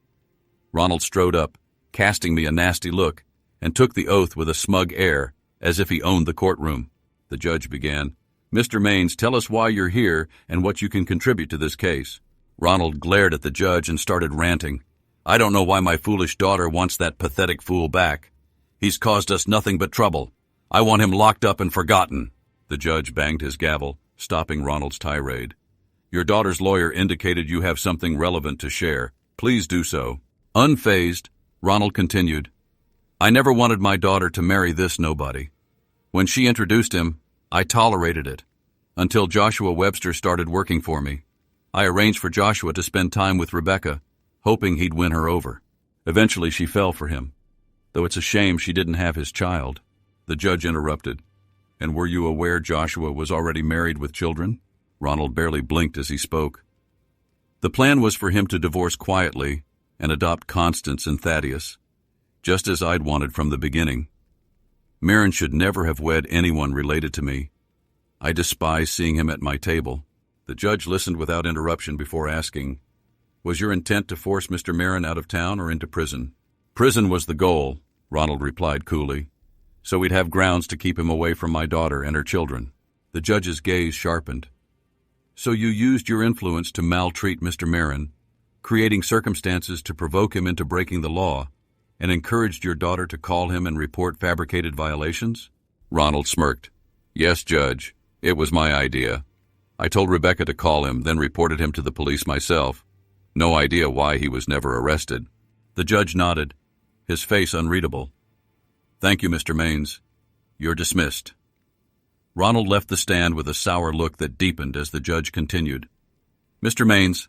Ronald strode up, casting me a nasty look, and took the oath with a smug air, as if he owned the courtroom. The judge began, "Mr. Maines, tell us why you're here and what you can contribute to this case." Ronald glared at the judge and started ranting. "I don't know why my foolish daughter wants that pathetic fool back. He's caused us nothing but trouble. I want him locked up and forgotten." The judge banged his gavel, stopping Ronald's tirade. "Your daughter's lawyer indicated you have something relevant to share. Please do so." Unfazed, Ronald continued, "I never wanted my daughter to marry this nobody. When she introduced him, I tolerated it, until Joshua Webster started working for me. I arranged for Joshua to spend time with Rebecca, hoping he'd win her over. Eventually she fell for him, though it's a shame she didn't have his child." The judge interrupted. "And were you aware Joshua was already married with children?" Ronald barely blinked as he spoke. "The plan was for him to divorce quietly and adopt Constance and Thaddeus, just as I'd wanted from the beginning. Mirren should never have wed anyone related to me. I despise seeing him at my table." The judge listened without interruption before asking, "Was your intent to force Mr. Mirren out of town or into prison?" "Prison was the goal," Ronald replied coolly, "so we'd have grounds to keep him away from my daughter and her children." The judge's gaze sharpened. "So you used your influence to maltreat Mr. Mirren, creating circumstances to provoke him into breaking the law, and encouraged your daughter to call him and report fabricated violations?" Ronald smirked. "Yes, Judge, it was my idea. I told Rebecca to call him, then reported him to the police myself. No idea why he was never arrested." The judge nodded, his face unreadable. "Thank you, Mr. Maines. You're dismissed." Ronald left the stand with a sour look that deepened as the judge continued. "Mr. Maines,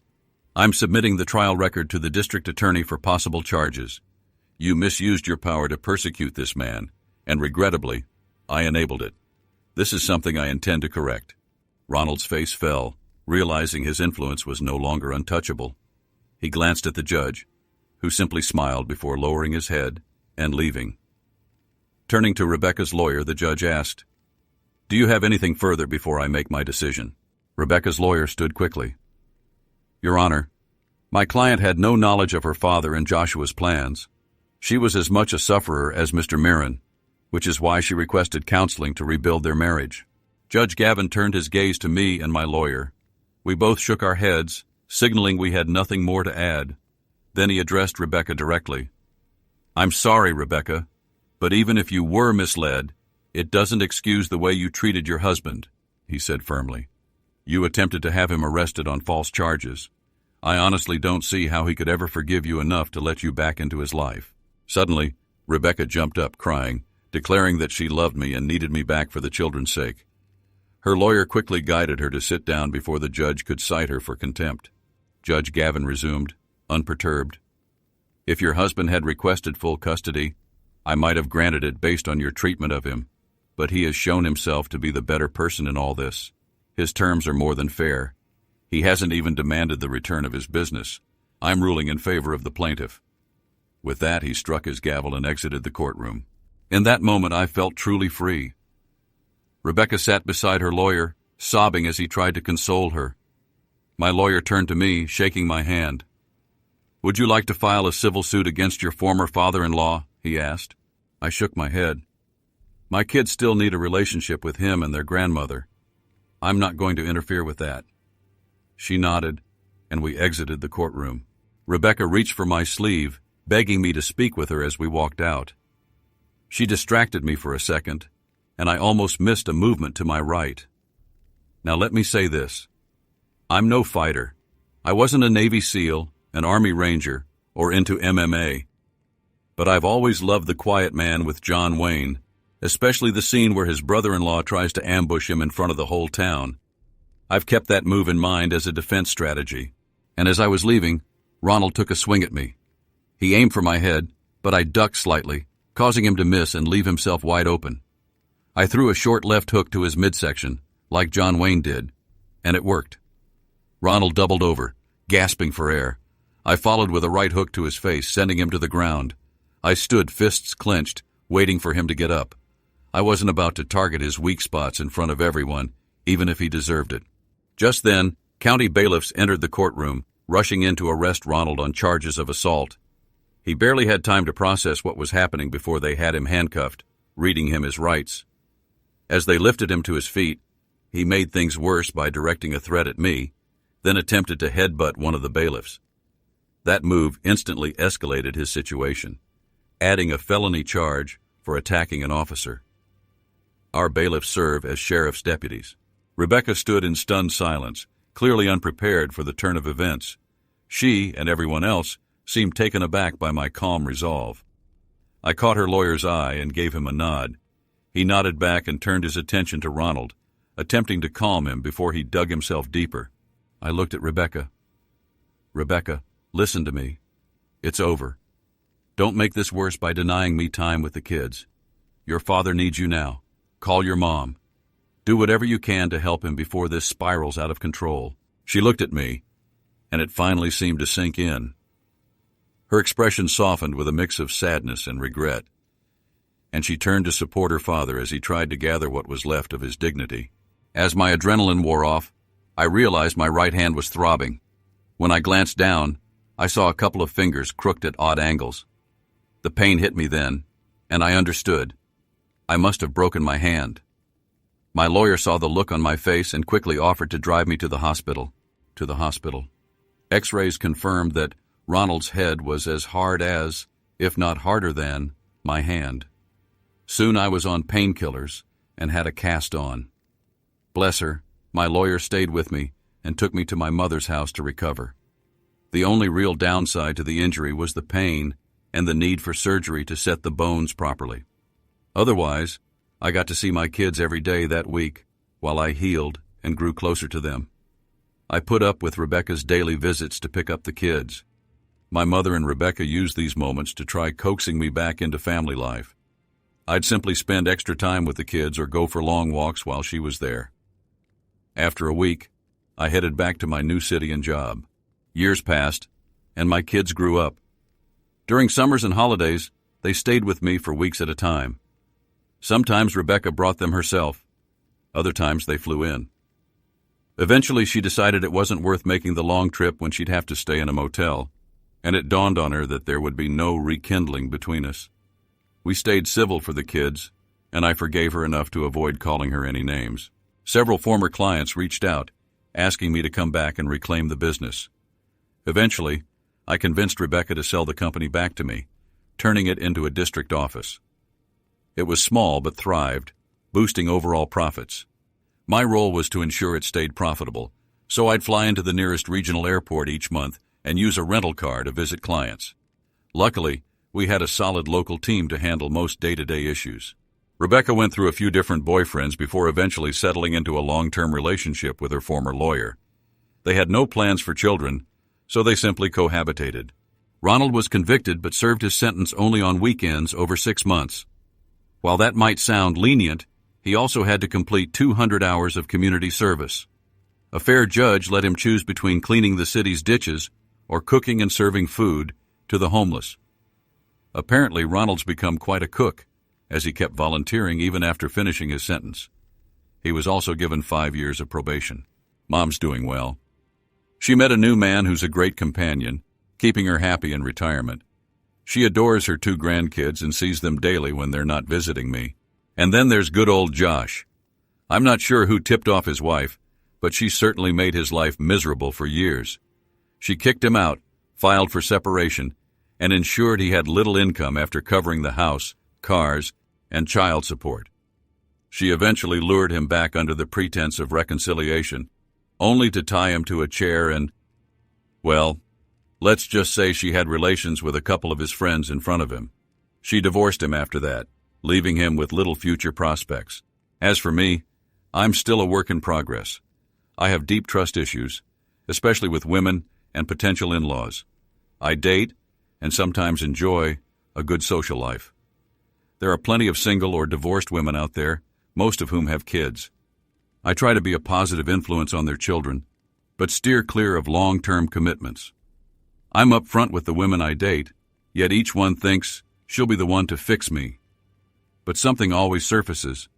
I'm submitting the trial record to the district attorney for possible charges. You misused your power to persecute this man, and regrettably, I enabled it. This is something I intend to correct." Ronald's face fell, realizing his influence was no longer untouchable. He glanced at the judge, who simply smiled before lowering his head and leaving. Turning to Rebecca's lawyer, the judge asked, "Do you have anything further before I make my decision?" Rebecca's lawyer stood quickly. "Your Honor, my client had no knowledge of her father and Joshua's plans. She was as much a sufferer as Mr. Mirren, which is why she requested counseling to rebuild their marriage." Judge Gavin turned his gaze to me and my lawyer. We both shook our heads, signaling we had nothing more to add. Then he addressed Rebecca directly. "I'm sorry, Rebecca, but even if you were misled, it doesn't excuse the way you treated your husband," he said firmly. "You attempted to have him arrested on false charges. I honestly don't see how he could ever forgive you enough to let you back into his life." Suddenly, Rebecca jumped up, crying, declaring that she loved me and needed me back for the children's sake. Her lawyer quickly guided her to sit down before the judge could cite her for contempt. Judge Gavin resumed, unperturbed. "If your husband had requested full custody, I might have granted it based on your treatment of him, but he has shown himself to be the better person in all this. His terms are more than fair. He hasn't even demanded the return of his business. I'm ruling in favor of the plaintiff." With that, he struck his gavel and exited the courtroom. In that moment, I felt truly free. Rebecca sat beside her lawyer, sobbing as he tried to console her. My lawyer turned to me, shaking my hand. "Would you like to file a civil suit against your former father-in-law?" he asked. I shook my head. "My kids still need a relationship with him and their grandmother. I'm not going to interfere with that." She nodded, and we exited the courtroom. Rebecca reached for my sleeve, begging me to speak with her as we walked out. She distracted me for a second, and I almost missed a movement to my right. Now let me say this. I'm no fighter. I wasn't a Navy SEAL, an Army Ranger, or into MMA. But I've always loved the quiet man with John Wayne, especially the scene where his brother-in-law tries to ambush him in front of the whole town. I've kept that move in mind as a defense strategy, and as I was leaving, Ronald took a swing at me. He aimed for my head, but I ducked slightly, causing him to miss and leave himself wide open. I threw a short left hook to his midsection, like John Wayne did, and it worked. Ronald doubled over, gasping for air. I followed with a right hook to his face, sending him to the ground. I stood, fists clenched, waiting for him to get up. I wasn't about to target his weak spots in front of everyone, even if he deserved it. Just then, county bailiffs entered the courtroom, rushing in to arrest Ronald on charges of assault. He barely had time to process what was happening before they had him handcuffed, reading him his rights. As they lifted him to his feet, he made things worse by directing a threat at me, then attempted to headbutt one of the bailiffs. That move instantly escalated his situation, adding a felony charge for attacking an officer. Our bailiffs serve as sheriff's deputies. Rebecca stood in stunned silence, clearly unprepared for the turn of events. She, and everyone else, seemed taken aback by my calm resolve. I caught her lawyer's eye and gave him a nod. He nodded back and turned his attention to Ronald, attempting to calm him before he dug himself deeper. I looked at Rebecca. "Rebecca, listen to me. It's over. Don't make this worse by denying me time with the kids. Your father needs you now. Call your mom. Do whatever you can to help him before this spirals out of control." She looked at me, and it finally seemed to sink in. Her expression softened with a mix of sadness and regret, and she turned to support her father as he tried to gather what was left of his dignity. As my adrenaline wore off, I realized my right hand was throbbing. When I glanced down, I saw a couple of fingers crooked at odd angles. The pain hit me then, and I understood. I must have broken my hand. My lawyer saw the look on my face and quickly offered to drive me to the hospital. X-rays confirmed that Ronald's head was as hard as, if not harder than, my hand. Soon I was on painkillers and had a cast on. Bless her, my lawyer stayed with me and took me to my mother's house to recover. The only real downside to the injury was the pain and the need for surgery to set the bones properly. Otherwise, I got to see my kids every day that week while I healed and grew closer to them. I put up with Rebecca's daily visits to pick up the kids. My mother and Rebecca used these moments to try coaxing me back into family life. I'd simply spend extra time with the kids or go for long walks while she was there. After a week, I headed back to my new city and job. Years passed, and my kids grew up. During summers and holidays, they stayed with me for weeks at a time. Sometimes Rebecca brought them herself. Other times they flew in. Eventually, she decided it wasn't worth making the long trip when she'd have to stay in a motel, and it dawned on her that there would be no rekindling between us. We stayed civil for the kids, and I forgave her enough to avoid calling her any names. Several former clients reached out, asking me to come back and reclaim the business. Eventually, I convinced Rebecca to sell the company back to me, turning it into a district office. It was small but thrived, boosting overall profits. My role was to ensure it stayed profitable, so I'd fly into the nearest regional airport each month and use a rental car to visit clients. Luckily, we had a solid local team to handle most day-to-day issues. Rebecca went through a few different boyfriends before eventually settling into a long-term relationship with her former lawyer. They had no plans for children, so they simply cohabitated. Ronald was convicted but served his sentence only on weekends over 6 months. While that might sound lenient, he also had to complete 200 hours of community service. A fair judge let him choose between cleaning the city's ditches or cooking and serving food to the homeless. Apparently, Ronald's become quite a cook, as he kept volunteering even after finishing his sentence. He was also given 5 years of probation. Mom's doing well. She met a new man who's a great companion, keeping her happy in retirement. She adores her 2 grandkids and sees them daily when they're not visiting me. And then there's good old Josh. I'm not sure who tipped off his wife, but she certainly made his life miserable for years. She kicked him out, filed for separation, and ensured he had little income after covering the house, cars, and child support. She eventually lured him back under the pretense of reconciliation, only to tie him to a chair and, well, let's just say she had relations with a couple of his friends in front of him. She divorced him after that, leaving him with little future prospects. As for me, I'm still a work in progress. I have deep trust issues, especially with women and potential in-laws. I date and sometimes enjoy a good social life. There are plenty of single or divorced women out there, most of whom have kids. I try to be a positive influence on their children, but steer clear of long-term commitments. I'm upfront with the women I date, yet each one thinks she'll be the one to fix me. But something always surfaces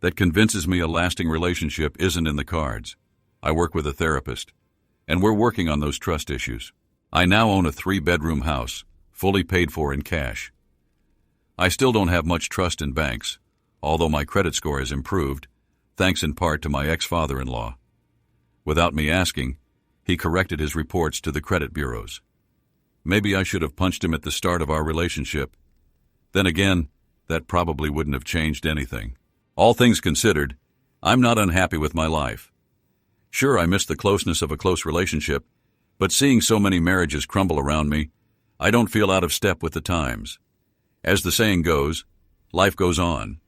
that convinces me a lasting relationship isn't in the cards. I work with a therapist, and we're working on those trust issues. I now own a 3-bedroom house, fully paid for in cash. I still don't have much trust in banks, although my credit score has improved, thanks in part to my ex-father-in-law. Without me asking, he corrected his reports to the credit bureaus. Maybe I should have punched him at the start of our relationship. Then again, that probably wouldn't have changed anything. All things considered, I'm not unhappy with my life. Sure, I miss the closeness of a close relationship, but seeing so many marriages crumble around me, I don't feel out of step with the times. As the saying goes, life goes on.